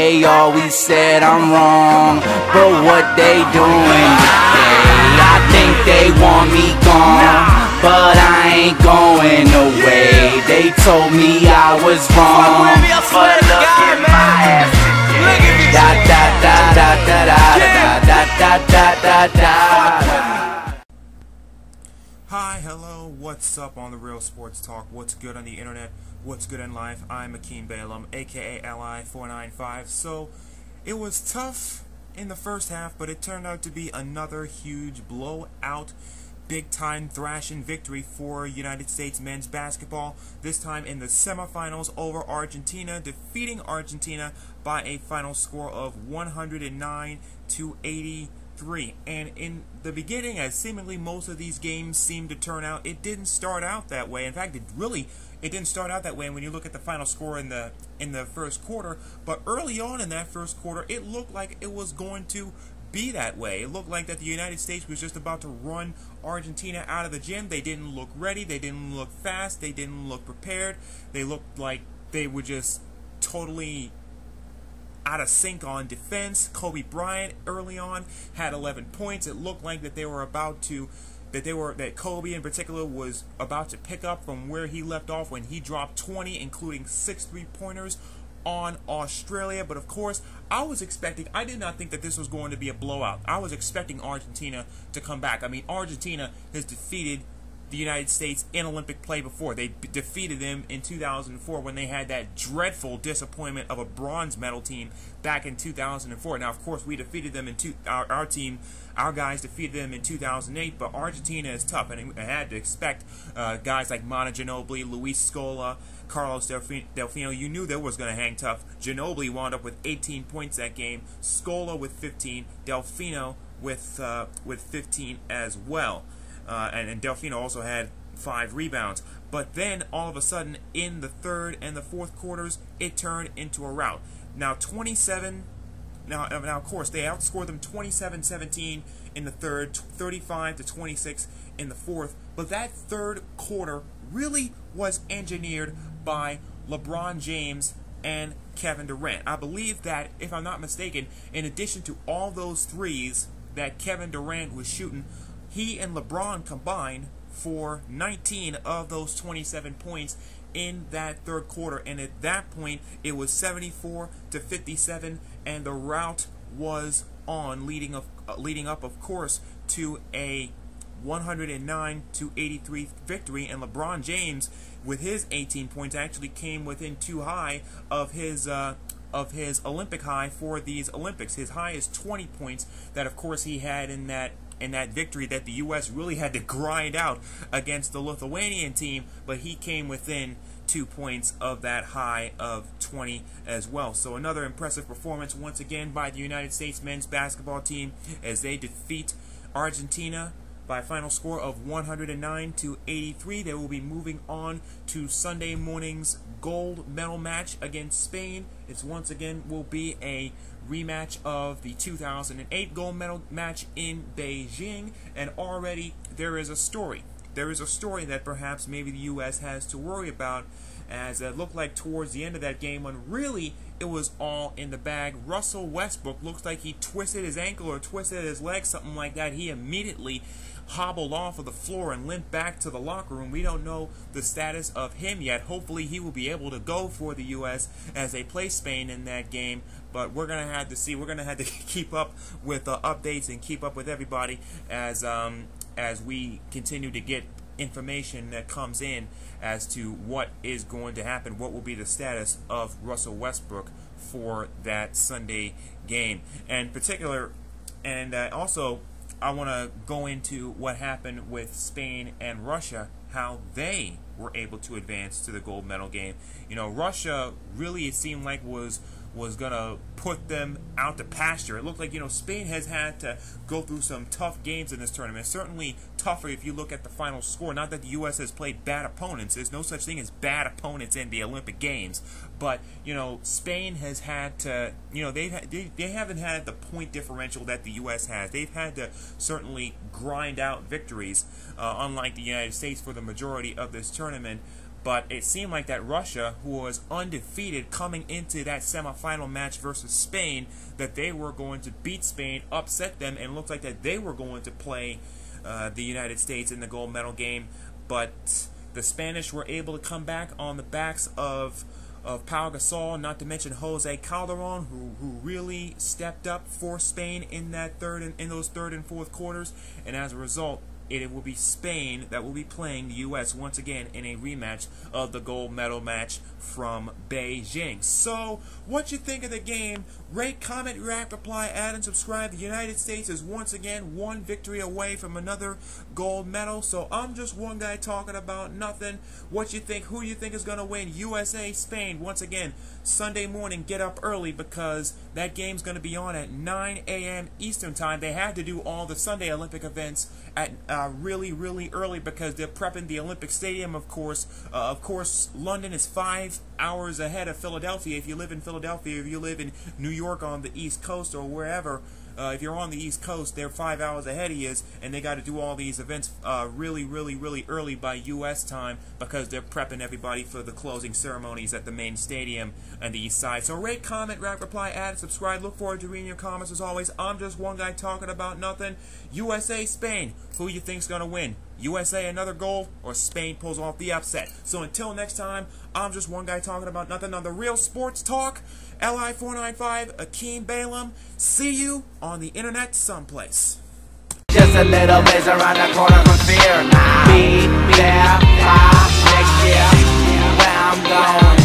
they always said I'm wrong, but what they doing today? I think they want me gone, but I ain't going away. They told me I was wrong, but look at my ass today. Da da da da da da da da da da da. Hi, hello, what's up on the Real Sports Talk? What's good on the internet? What's good in life? I'm Akeem Balaam, aka Li495. So, it was tough in the first half, but it turned out to be another huge blowout, big-time thrashing victory for United States men's basketball, this time in the semifinals over Argentina, defeating Argentina by a final score of 109-83. And in the beginning, as seemingly most of these games seemed to turn out, it didn't start out that way. In fact, it didn't start out that way when you look at the final score in the first quarter. But early on in that first quarter, it looked like it was going to be that way. It looked like that the United States was just about to run Argentina out of the gym. They didn't look ready. They didn't look fast. They didn't look prepared. They looked like they were just totally out of sync on defense. Kobe Bryant early on had 11 points. It looked like that that Kobe in particular was about to pick up from where he left off when he dropped 20, including 6 3-pointers on Australia. But of course, I did not think that this was going to be a blowout. I was expecting Argentina to come back. I mean, Argentina has defeated the United States in Olympic play before. They defeated them in 2004 when they had that dreadful disappointment of a bronze medal team back in 2004. Now, of course, we defeated them our guys defeated them in 2008, but Argentina is tough, and I had to expect guys like Manu Ginobili, Luis Scola, Carlos Delfino. You knew they was going to hang tough. Ginobili wound up with 18 points that game, Scola with 15, Delfino with 15 as well. And Delfino also had 5 rebounds. But then, all of a sudden, in the third and the fourth quarters, it turned into a rout. Now, Now, of course, they outscored them 27-17 in the third, 35-26 in the fourth. But that third quarter really was engineered by LeBron James and Kevin Durant. I believe that, if I'm not mistaken, in addition to all those threes that Kevin Durant was shooting, he and LeBron combined for 19 of those 27 points in that third quarter. And at that point, it was 74-57, and the rout was on, leading up, of course, to a 109-83 victory. And LeBron James, with his 18 points, actually came within 2 high of his Olympic high for these Olympics. His high is 20 points that, of course, he had in that victory that the U.S. really had to grind out against the Lithuanian team, but he came within 2 points of that high of 20 as well. So another impressive performance once again by the United States men's basketball team as they defeat Argentina by a final score of 109-83. They will be moving on to Sunday morning's gold medal match against Spain. It's once again will be a rematch of the 2008 gold medal match in Beijing, and already there is a story. There is a story that perhaps maybe the U.S. has to worry about, as it looked like towards the end of that game when really it was all in the bag. Russell Westbrook looks like he twisted his ankle or twisted his leg, something like that. He immediately hobbled off of the floor and limped back to the locker room. We don't know the status of him yet. Hopefully he will be able to go for the U.S. as they play Spain in that game, but we're going to have to see. We're going to have to keep up with updates and keep up with everybody as we continue to get information that comes in as to what is going to happen, what will be the status of Russell Westbrook for that Sunday game. And also I want to go into what happened with Spain and Russia, how they were able to advance to the gold medal game. You know, Russia really, it seemed like, was going to put them out to pasture. It looked like, you know, Spain has had to go through some tough games in this tournament. Certainly tougher if you look at the final score. Not that the U.S. has played bad opponents. There's no such thing as bad opponents in the Olympic Games. But, you know, Spain has had to, you know, they haven't had the point differential that the U.S. has. They've had to certainly grind out victories, unlike the United States for the majority of this tournament. But it seemed like that Russia, who was undefeated coming into that semifinal match versus Spain, that they were going to beat Spain, upset them, and looked like that they were going to play the United States in the gold medal game. But the Spanish were able to come back on the backs of Pau Gasol, not to mention Jose Calderon, who really stepped up for Spain in that those third and fourth quarters, and as a result, it will be Spain that will be playing the U.S. once again in a rematch of the gold medal match from Beijing. So, what you think of the game? Rate, comment, react, reply, add, and subscribe. The United States is once again one victory away from another gold medal. So, I'm just one guy talking about nothing. What you think? Who you think is going to win? USA, Spain. Once again, Sunday morning, get up early because that game's going to be on at 9 a.m. Eastern Time. They had to do all the Sunday Olympic events at really, really early because they're prepping the Olympic Stadium, of course. London is 5 hours ahead of Philadelphia. If you live in Philadelphia, if you live in New York on the East Coast or wherever, if you're on the East Coast, they're 5 hours ahead of you, and they got to do all these events really, really, really early by U.S. time because they're prepping everybody for the closing ceremonies at the main stadium on the East Side. So rate, comment, reply, add, subscribe. Look forward to reading your comments as always. I'm just one guy talking about nothing. USA, Spain. Who you think's gonna win? USA another gold, or Spain pulls off the upset? So until next time, I'm just one guy talking about nothing on the Real Sports Talk. LI495, Akeem Balaam. See you on the internet someplace. Just a little ways around the corner from fear. Be there by next year. Where I'm going.